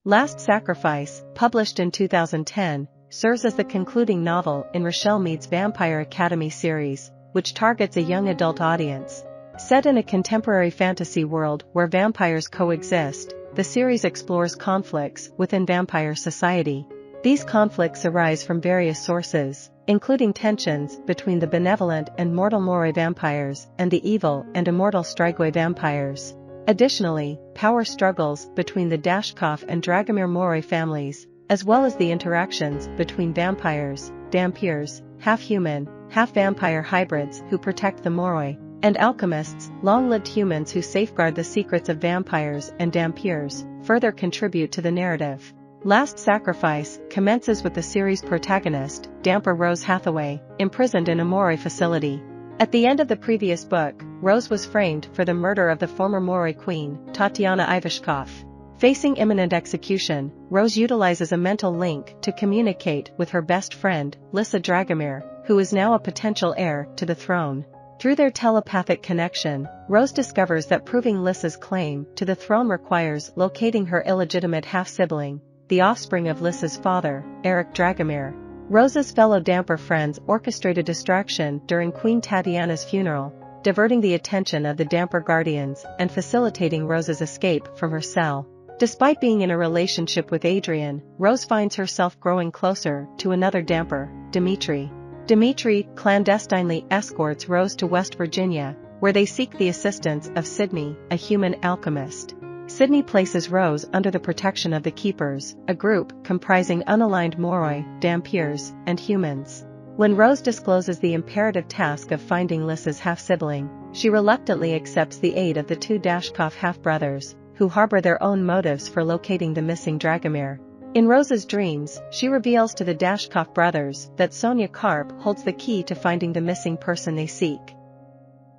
Last Sacrifice, published in 2010, serves as the concluding novel in Richelle Mead's Vampire Academy series, which targets a young adult audience. Set in a contemporary fantasy world where vampires coexist, the series explores conflicts within vampire society. These conflicts arise from various sources, including tensions between the benevolent and mortal Moroi vampires and the evil and immortal Strigoi vampires. Additionally, power struggles between the Dashkoff and Dragomir Moroi families, as well as the interactions between vampires, dhampirs, half-human, half-vampire hybrids who protect the Moroi, and alchemists, long-lived humans who safeguard the secrets of vampires and dhampirs, further contribute to the narrative. Last Sacrifice commences with the series' protagonist, Damper Rose Hathaway, imprisoned in a Moroi facility. At the end of the previous book, Rose was framed for the murder of the former Moroi queen, Tatiana Ivashkov. Facing imminent execution, Rose utilizes a mental link to communicate with her best friend, Lissa Dragomir, who is now a potential heir to the throne. Through their telepathic connection, Rose discovers that proving Lissa's claim to the throne requires locating her illegitimate half-sibling, the offspring of Lissa's father, Eric Dragomir. Rose's fellow Damper friends orchestrate a distraction during Queen Tatiana's funeral, diverting the attention of the Damper guardians and facilitating Rose's escape from her cell. Despite being in a relationship with Adrian, Rose finds herself growing closer to another Damper, Dimitri. Dimitri clandestinely escorts Rose to West Virginia, where they seek the assistance of Sydney, a human alchemist. Sydney places Rose under the protection of the Keepers, a group comprising unaligned Moroi, dhampirs, and humans. When Rose discloses the imperative task of finding Lissa's half-sibling, she reluctantly accepts the aid of the two Dashkoff half-brothers, who harbor their own motives for locating the missing Dragomir. In Rose's dreams, she reveals to the Dashkoff brothers that Sonia Karp holds the key to finding the missing person they seek.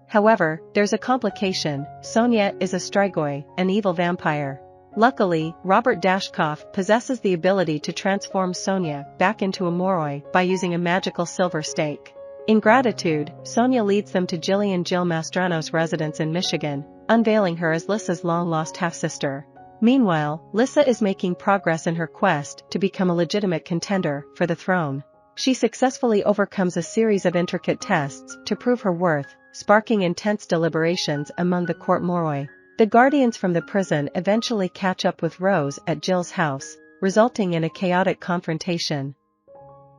However, there's a complication. Sonia is a Strigoi, an evil vampire. Luckily, Robert Dashkoff possesses the ability to transform Sonia back into a Moroi by using a magical silver stake. In gratitude, Sonia leads them to Jill Mastrano's residence in Michigan, unveiling her as Lissa's long-lost half-sister. Meanwhile, Lissa is making progress in her quest to become a legitimate contender for the throne. She successfully overcomes a series of intricate tests to prove her worth, sparking intense deliberations among the court Moroi. The guardians from the prison eventually catch up with Rose at Jill's house, resulting in a chaotic confrontation.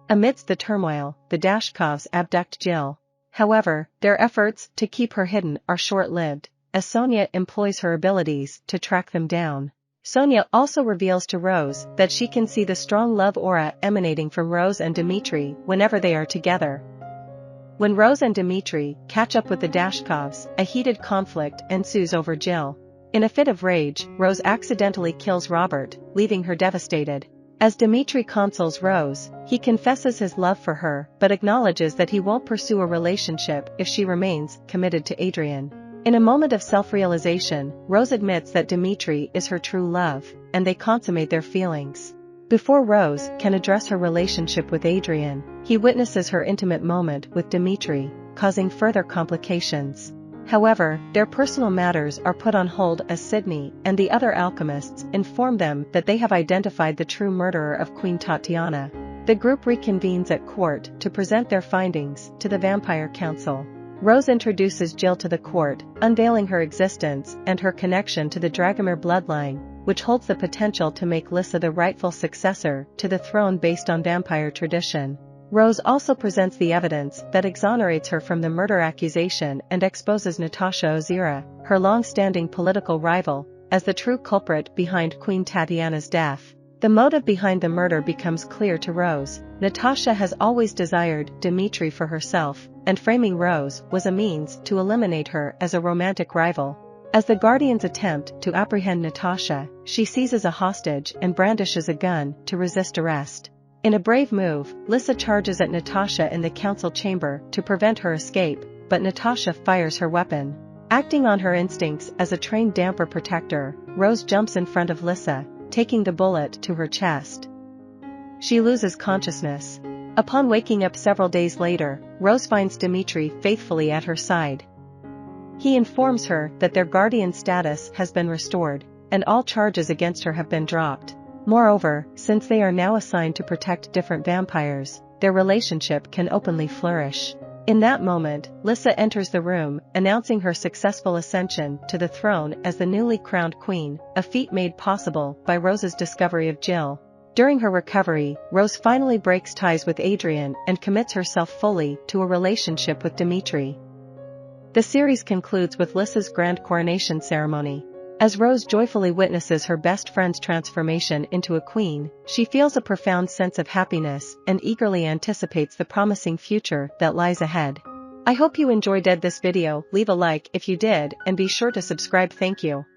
Amidst the turmoil, the Dashkoffs abduct Jill. However, their efforts to keep her hidden are short-lived, as Sonia employs her abilities to track them down. Sonia also reveals to Rose that she can see the strong love aura emanating from Rose and Dimitri whenever they are together. When Rose and Dimitri catch up with the Dashkoffs, a heated conflict ensues over Jill. In a fit of rage, Rose accidentally kills Robert, leaving her devastated. As Dimitri consoles Rose, he confesses his love for her but acknowledges that he won't pursue a relationship if she remains committed to Adrian. In a moment of self-realization, Rose admits that Dimitri is her true love, and they consummate their feelings. Before Rose can address her relationship with Adrian, he witnesses her intimate moment with Dimitri, causing further complications. However, their personal matters are put on hold as Sydney and the other alchemists inform them that they have identified the true murderer of Queen Tatiana. The group reconvenes at court to present their findings to the Vampire Council. Rose introduces Jill to the court, unveiling her existence and her connection to the Dragomir bloodline, which holds the potential to make Lissa the rightful successor to the throne based on vampire tradition. Rose also presents the evidence that exonerates her from the murder accusation and exposes Natasha Ozira, her long-standing political rival, as the true culprit behind Queen Tatiana's death. The motive behind the murder becomes clear to Rose. Natasha has always desired Dimitri for herself, and framing Rose was a means to eliminate her as a romantic rival. As the Guardians attempt to apprehend Natasha, she seizes a hostage and brandishes a gun to resist arrest. In a brave move, Lissa charges at Natasha in the council chamber to prevent her escape, but Natasha fires her weapon. Acting on her instincts as a trained Damper protector, Rose jumps in front of Lissa, taking the bullet to her chest. She loses consciousness. Upon waking up several days later, Rose finds Dimitri faithfully at her side. He informs her that their guardian status has been restored, and all charges against her have been dropped. Moreover, since they are now assigned to protect different vampires, their relationship can openly flourish. In that moment, Lissa enters the room, announcing her successful ascension to the throne as the newly crowned queen, a feat made possible by Rose's discovery of Jill. During her recovery, Rose finally breaks ties with Adrian and commits herself fully to a relationship with Dimitri. The series concludes with Lissa's grand coronation ceremony. As Rose joyfully witnesses her best friend's transformation into a queen, she feels a profound sense of happiness and eagerly anticipates the promising future that lies ahead. I hope you enjoyed this video. Leave a like if you did and be sure to subscribe. Thank you.